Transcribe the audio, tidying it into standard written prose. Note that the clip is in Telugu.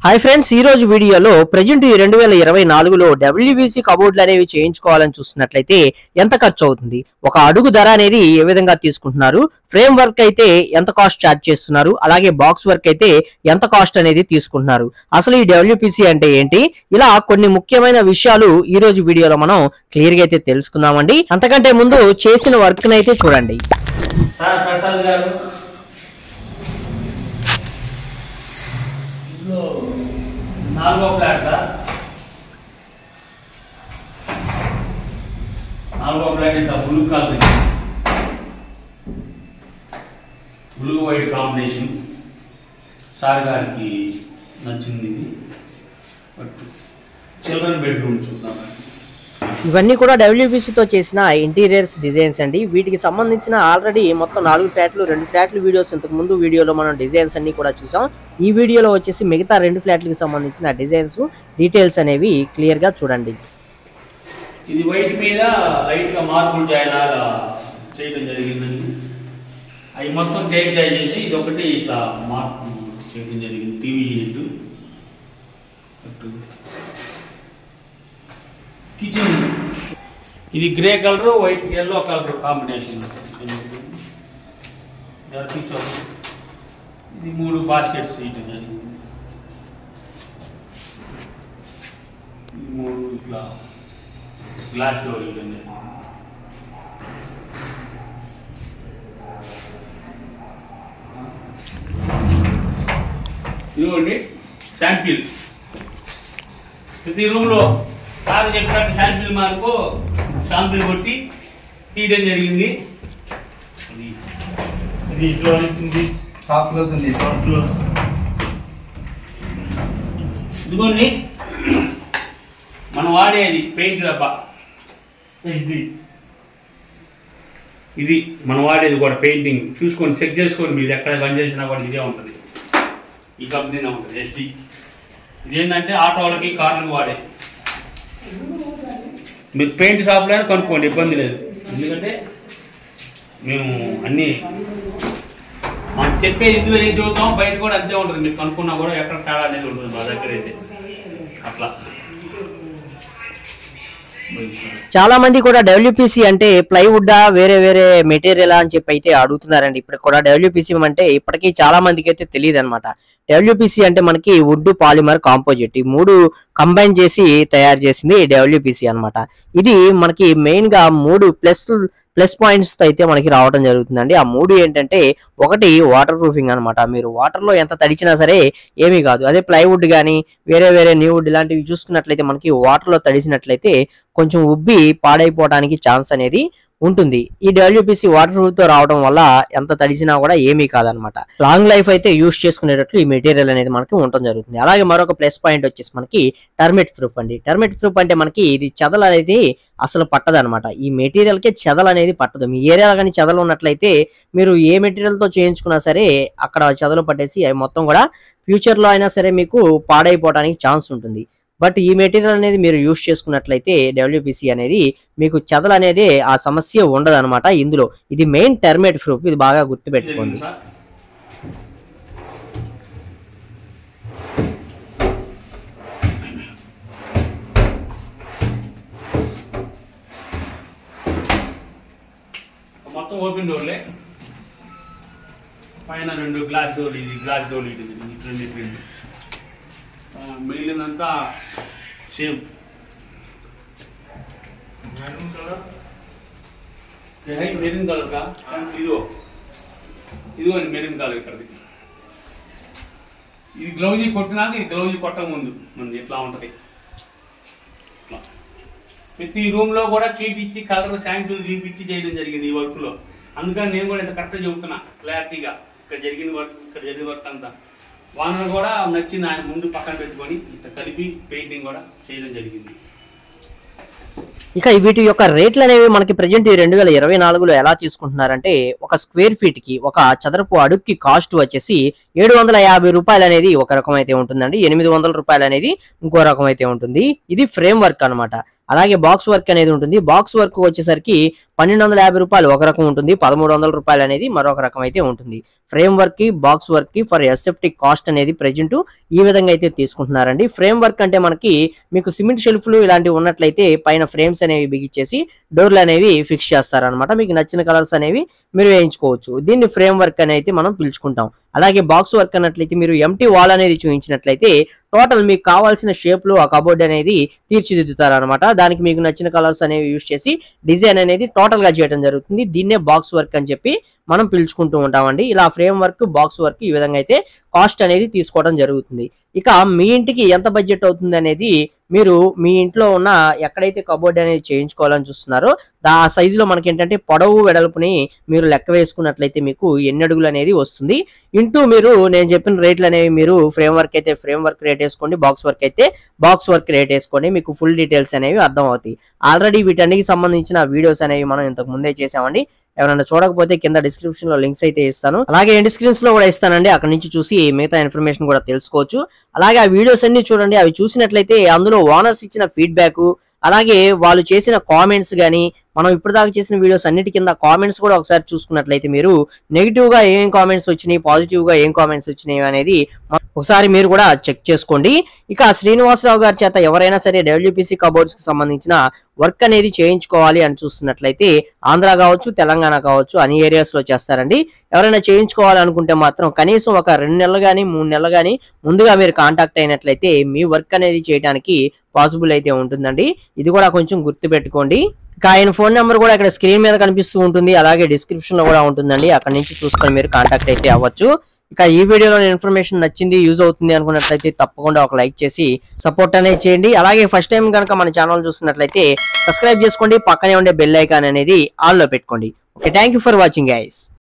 హాయ్ ఫ్రెండ్స్, ఈ రోజు వీడియోలో ప్రెజెంట్ 2024లో డబ్ల్యూబీసీ కబోర్డ్లు అనేవి చేయించుకోవాలని చూస్తున్నట్లయితే ఎంత ఖర్చు అవుతుంది, ఒక అడుగు ధర అనేది ఏ విధంగా తీసుకుంటున్నారు, ఫ్రేమ్ వర్క్ అయితే ఎంత కాస్ట్ ఛార్జ్ చేస్తున్నారు, అలాగే బాక్స్ వర్క్ అయితే ఎంత కాస్ట్ అనేది తీసుకుంటున్నారు, అసలు ఈ డబ్ల్యూబీసీ అంటే ఏంటి, ఇలా కొన్ని ముఖ్యమైన విషయాలు ఈ రోజు వీడియోలో మనం క్లియర్ గా అయితే తెలుసుకుందామండి. అంతకంటే ముందు చేసిన వర్క్ అయితే చూడండి. సార్ ప్రసాద్ గారు నాలుగో ఫ్లాట్ సార్, నాలుగో ఫ్లాట్ ఇంత blue colour, blue white combination sir గారికి నచ్చింది. బట్ చిల్డ్రన్ బెడ్రూమ్ చూద్దాం. ఇవన్నీ కూడా డబ్ల్యూబీసీతో చేసిన ఇంటీరియర్స్ డిజైన్స్ అండి. వీటికి సంబంధించిన ఆల్రెడీ మొత్తం 4 ఫ్లాట్లు 2 ఫ్లాట్లు వీడియోస్ ఇంతకు ముందు వీడియోలో మనం డిజైన్స్ అన్ని కూడా చూసాం. ఈ వీడియోలో వచ్చేసి మిగతా 2 ఫ్లాట్లకు సంబంధించిన డిజైన్స్ డీటెయిల్స్ అనేవి క్లియర్ గా చూడండి. ఇది వైట్ మీద లైట్ గా మార్పులు చేయలాగా చేయడం జరిగిందండి. అవి మొత్తం టేక్ చేసి ఇది ఒకటి ఇట్లా మార్పు చేయడం జరిగింది. టీవీ యూనిట్, కిచెన్ ఇది grey colour white yellow colour combination. ఇది 3 బాస్కెట్స్ ఇటు జరిగింది. 3 ఇట్లా గ్లాస్ డోర్ ఇవ్వండి. ఇదిగోండి శాంపిల్. ప్రతి రూమ్లో సార్ చెప్పినట్టు శాంపిల్ మార్పు శాంపిల్ కొట్టి తీయడం జరిగింది. ఇది ఇట్లా ఉంటుంది. ఇదిగోండి మనం వాడేది పెయింట్ డబ్బా. ఇది మనం వాడేది కూడా పెయింటింగ్ చూసుకొని చెక్ చేసుకొని మీరు ఎక్కడ పని చేసినా కూడా ఇదే ఉంటుంది. ఈ కంపెనీనే ఉంటుంది ఎస్డి. ఇదేంటంటే ఆటో వాళ్ళకి కార్లకు వాడేది. మీరు పెయింట్ షాప్లో కనుక్కోండి, ఇబ్బంది లేదు. ఎందుకంటే మేము అన్నీ మనం చెప్పేది ఇందులో ఏం చదువుతాం, బయట కూడా అంతే ఉంటుంది. మీరు కనుక్కున్నా కూడా ఎక్కడ తేడా అనేది ఉంటుంది మా దగ్గర అయితే. అట్లా చాలా మంది కూడా డబ్ల్యూపీసీ అంటే ప్లైవుడ్ వేరే వేరే మెటీరియల్ అని చెప్పి అయితే అడుగుతున్నారండి. ఇప్పుడు కూడా డబ్ల్యూపీసీ అంటే ఇప్పటికీ చాలా మందికి అయితే తెలియదు అనమాట. డబ్ల్యూపీసీ అంటే మనకి వుడ్ పాలిమర్ కాంపోజిట్ ఈ 3 కంబైన్ చేసి తయారు చేసింది డబ్ల్యూపీసీ అనమాట. ఇది మనకి మెయిన్ గా 3 ప్లస్ పాయింట్స్ తో అయితే మనకి రావడం జరుగుతుందండి. ఆ 3 ఏంటంటే, ఒకటి వాటర్ ప్రూఫింగ్ అనమాట. మీరు వాటర్ లో ఎంత తడిచినా సరే ఏమీ కాదు. అదే ప్లైవుడ్ కానీ వేరే వేరే న్యూవుడ్ ఇలాంటివి చూసుకున్నట్లయితే మనకి వాటర్ లో తడిసినట్లయితే కొంచెం ఉబ్బి పాడైపోవడానికి ఛాన్స్ అనేది ఉంటుంది. ఈ డబ్ల్యూపీసీ వాటర్ ప్రూఫ్ తో రావడం వల్ల ఎంత తడిసినా కూడా ఏమీ కాదనమాట. లాంగ్ లైఫ్ అయితే యూజ్ చేసుకునేటట్లు ఈ మెటీరియల్ అనేది మనకి ఉండటం జరుగుతుంది. అలాగే మరొక ప్లస్ పాయింట్ వచ్చేసి మనకి టర్మిట్ ప్రూఫ్ అండి. టర్మిట్ ప్రూఫ్ అంటే మనకి ఇది చెదలు అనేది అసలు పట్టదు అనమాట. ఈ మెటీరియల్ కి చెదలు అనేది పట్టదు. మీ ఏరియాలో కానీ చెదలు ఉన్నట్లయితే మీరు ఏ మెటీరియల్ తో చేయించుకున్నా సరే అక్కడ చెదలు పట్టేసి అవి మొత్తం కూడా ఫ్యూచర్ లో అయినా సరే మీకు పాడైపోవడానికి ఛాన్స్ ఉంటుంది. బట్ ఈ మెటీరియల్ అనేది మీరు యూజ్ చేసుకున్నట్లయితే డబ్ల్యూపీసీ అనేది మీకు చెదలు అనేది ఆ సమస్య ఉండదు అనమాట. ఇందులో ఇది మెయిన్ టర్మేట్ ప్రూఫ్. ఇది బాగా గుర్తుపెట్టుకోండి. మొత్తం ఓపెన్ డోర్లే, పైన 2 గ్లాస్ డోర్లు, ఇది గ్లాస్ డోర్లు, ఇది 2 మిగిలినంతా same maroon colour. Maroon colour కా ఇదిగో మెరూన్ కలర్. ఇక్కడది ఇది గ్లౌజీ కొట్టినాక ఇది గ్లౌజీ కొట్టక ముందు మనది ఎట్లా ఉంటుంది. ప్రతి రూమ్ లో కూడా చూపించి కలర్ శాంపిల్ చూపించి చేయడం జరిగింది ఈ వర్క్ లో. అందుకని నేను కూడా ఇంత కరెక్ట్గా చెబుతున్నా క్లారిటీగా. ఇక్కడ జరిగిన వర్క్ అంతా వాళ్ళని కూడా నచ్చింది. ఆయన ముందు పక్కన పెట్టుకొని ఇట్లా కలిపి పెయింటింగ్ కూడా చేయడం జరిగింది. ఇక వీటి యొక్క రేట్లు అనేవి మనకి ప్రెజెంట్ 2024లో ఎలా తీసుకుంటున్నారంటే, ఒక స్క్వేర్ ఫీట్ కి ఒక చదరపు అడుగుకి కాస్ట్ వచ్చేసి 750 రూపాయలు అనేది ఒక రకం అయితే ఉంటుందండి. 800 రూపాయలు అనేది ఇంకో రకం అయితే ఉంటుంది. ఇది ఫ్రేమ్ వర్క్ అనమాట. అలాగే బాక్స్ వర్క్ అనేది ఉంటుంది. బాక్స్ వర్క్ వచ్చేసరికి 1250 రూపాయలు ఒక రకం ఉంటుంది, 1300 రూపాయలు అనేది మరొక రకం అయితే ఉంటుంది. ఫ్రేమ్ వర్క్ కి బాక్స్ వర్క్ కి ఫర్ ఎస్ఎఫ్టీ కాస్ట్ అనేది ప్రెజెంట్ ఈ విధంగా అయితే తీసుకుంటున్నారండి. ఫ్రేమ్ వర్క్ అంటే మనకి మీకు సిమెంట్ షెల్ఫ్లు ఇలాంటివి ఉన్నట్లయితే పైన ఫ్రేమ్స్ అనేవి బిగించేసి డోర్లు అనేవి ఫిక్స్ చేస్తారనమాట. మీకు నచ్చిన కలర్స్ అనేవి మీరు వేయించుకోవచ్చు. దీన్ని ఫ్రేమ్ వర్క్ అనేది మనం పిలుచుకుంటాం. అలాగే బాక్స్ వర్క్ అన్నట్లయితే మీరు ఎంటీ వాల్ అనేది చూపించినట్లయితే టోటల్ మీకు కావాల్సిన షేప్ లో ఆ కబోర్డ్ అనేది తీర్చిదిద్దుతారనమాట. దానికి మీకు నచ్చిన కలర్స్ అనేవి యూజ్ చేసి డిజైన్ అనేది టోటల్ గా చేయడం జరుగుతుంది. దీన్నే బాక్స్ వర్క్ అని చెప్పి మనం పిలుచుకుంటూ ఉంటామండి. ఇలా ఫ్రేమ్ వర్క్, బాక్స్ వర్క్ ఈ విధంగా అయితే కాస్ట్ అనేది తీసుకోవడం జరుగుతుంది. ఇక మీ ఇంటికి ఎంత బడ్జెట్ అవుతుంది అనేది మీరు మీ ఇంట్లో ఉన్న ఎక్కడైతే కబోర్డ్ అనేది చేయించుకోవాలని చూస్తున్నారో ఆ సైజులో మనకి ఏంటంటే పొడవు వెడల్పుని మీరు లెక్క వేసుకున్నట్లయితే మీకు ఎన్ని అడుగులు అనేది వస్తుంది ఇంటూ మీరు నేను చెప్పిన రేట్లు అనేవి మీరు ఫ్రేమ్ వర్క్ అయితే ఫ్రేమ్ వర్క్ రేట్ వేసుకోండి, బాక్స్ వర్క్ అయితే బాక్స్ వర్క్ రేట్ వేసుకోండి. మీకు ఫుల్ డీటెయిల్స్ అనేవి అర్థం అవుతాయి. ఆల్రెడీ వీటన్నిటికి సంబంధించిన వీడియోస్ అనేవి మనం ఇంతకు ముందే చేసామండి. ఎవరైనా చూడకపోతే కింద డిస్క్రిప్షన్ లో లింక్స్ అయితే ఇస్తాను, అలాగే ఎండ్ స్క్రీన్స్ లో కూడా ఇస్తానండి. అక్కడ నుంచి చూసి మిగతా ఇన్ఫర్మేషన్ కూడా తెలుసుకోవచ్చు. అలాగే ఆ వీడియోస్ అన్ని చూడండి. అవి చూసినట్లయితే అందులో ఓనర్స్ ఇచ్చిన ఫీడ్బ్యాక్, అలాగే వాళ్ళు చేసిన కామెంట్స్ గానీ మనం ఇప్పటిదాకా చేసిన వీడియోస్ అన్నిటి కింద కామెంట్స్ కూడా ఒకసారి చూసుకున్నట్లయితే మీరు నెగిటివ్ గా ఏం కామెంట్స్ వచ్చినాయి, పాజిటివ్ గా ఏం కామెంట్స్ వచ్చినాయి అనేది ఒకసారి మీరు కూడా చెక్ చేసుకోండి. ఇక శ్రీనివాసరావు గారి చేత ఎవరైనా సరే డబ్ల్యూపీసీ కబోర్డ్స్ కి సంబంధించిన వర్క్ అనేది చేయించుకోవాలి అని చూస్తున్నట్లయితే ఆంధ్ర కావచ్చు, తెలంగాణ కావచ్చు, అన్ని ఏరియాస్ లో చేస్తారండి. ఎవరైనా చేయించుకోవాలనుకుంటే మాత్రం కనీసం ఒక 2 నెలలు కానీ 3 నెలలు కానీ ముందుగా మీరు కాంటాక్ట్ అయినట్లయితే మీ వర్క్ అనేది చేయడానికి పాసిబుల్ అయితే ఉంటుందండి. ఇది కూడా కొంచెం గుర్తు పెట్టుకోండి. ఇక ఆయన ఫోన్ నెంబర్ కూడా ఇక్కడ స్క్రీన్ మీద కనిపిస్తూ ఉంటుంది, అలాగే డిస్క్రిప్షన్ లో కూడా ఉంటుందండి. అక్కడ నుంచి చూసుకొని మీరు కాంటాక్ట్ అయితే అవ్వచ్చు. ఇక ఈ వీడియోలో ఇన్ఫర్మేషన్ నచ్చింది, యూజ్ అవుతుంది అనుకున్నట్లయితే తప్పకుండా ఒక లైక్ చేసి సపోర్ట్ అనేది చేయండి. అలాగే ఫస్ట్ టైం కనుక మన ఛానల్ చూస్తున్నట్లయితే సబ్స్క్రైబ్ చేసుకోండి, పక్కనే ఉండే బెల్ ఐకాన్ అనేది ఆల్ లో పెట్టుకోండి. Okay, thank you for watching guys.